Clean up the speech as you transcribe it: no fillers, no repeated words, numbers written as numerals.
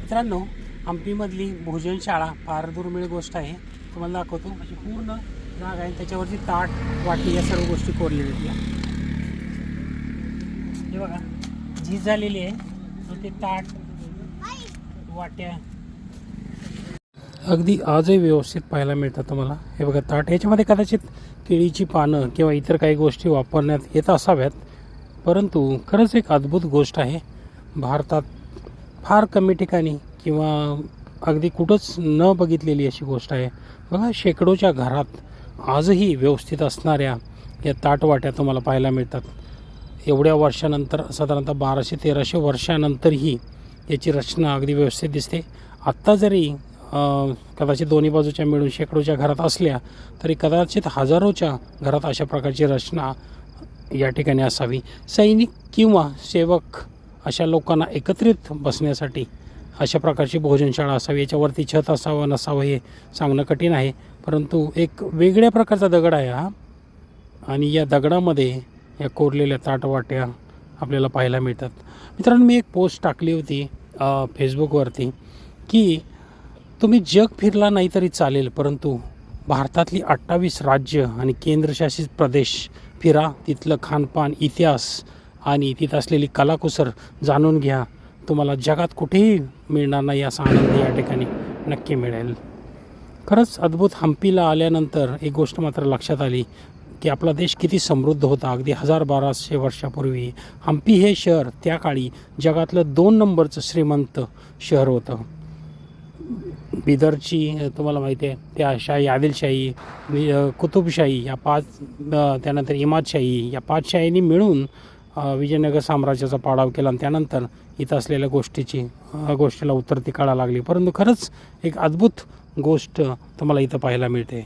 मित्रांनो, हंपीमधली भोजनशाळा फार दुर्मिळ गोष्ट आहे. तुम्हाला दाखवतो. अशी पूर्ण जागा आहे, त्याच्यावरती ताट, वाटी या सर्व गोष्टी कोरलेल्या आहेत. हे बघा, झीज झालेली आहे. तर ते ताट, वाट्या अगदी आजही व्यवस्थित पाहायला मिळतात तुम्हाला. हे बघा ताट, याच्यामध्ये कदाचित केळीची पानं किंवा इतर काही गोष्टी वापरण्यात येत असाव्यात, परंतु खरंच एक अद्भुत गोष्ट आहे. भारतात फार कमी ठिकाणी किंवा अगदी कुठंच न बघितलेली अशी गोष्ट आहे. बघा, शेकडोच्या घरात आजही व्यवस्थित असणाऱ्या या ताटवाट्या तुम्हाला पाहायला मिळतात. एवढ्या वर्षानंतर, साधारणतः 1200-1300 वर्षानंतरही याची रचना अगदी व्यवस्थित दिसते. आत्ता जरी कदाचित दोन्ही बाजूच्या मिळून शेकडोच्या घरात असल्या तरी कदाचित हजारोच्या घरात अशा प्रकारची रचना या ठिकाणी असावी. सैनिक किंवा सेवक अशा लोकांना एकत्रित बसण्यासाठी अशा प्रकारची भोजनशाळा असावी. याच्यावरती छत असावं नसावं हे सांगणं कठीण आहे, परंतु एक वेगळ्या प्रकारचा दगड आहे हा. आणि या दगडामध्ये या कोरलेल्या ताटवाट्या आपल्याला पाहायला मिळतात. मित्रांनो, मी एक पोस्ट टाकली होती फेसबुकवरती की तुम्ही जग फिरला नाही तरी चालेल, परंतु भारतातली 28 राज्य आणि केंद्रशासित प्रदेश फिरा. तिथलं खानपान, इतिहास आणि तिथं असलेली कलाकुसर जाणून घ्या. तुम्हाला जगात कुठेही मिळणार नाही असा आनंद या ठिकाणी नक्की मिळेल. खरंच अद्भुत. हंपीला आल्यानंतर एक गोष्ट मात्र लक्षात आली की आपला देश किती समृद्ध होता. अगदी 1200 वर्षापूर्वी हंपी हे शहर त्या काळी जगातलं 2 नंबरचं श्रीमंत शहर होतं. बिदरची तुम्हाला माहिती आहे, त्या शाही, आदिलशाही, कुतुबशाही या 5, त्यानंतर इमादशाही या 5 शाहींनी मिळून विजयनगर साम्राज्याचा पाडाव केला. आणि त्यानंतर इथं असलेल्या गोष्टीला उतरती काळा लागली. परंतु खरंच एक अद्भुत गोष्ट तुम्हाला इथं पाहायला मिळते.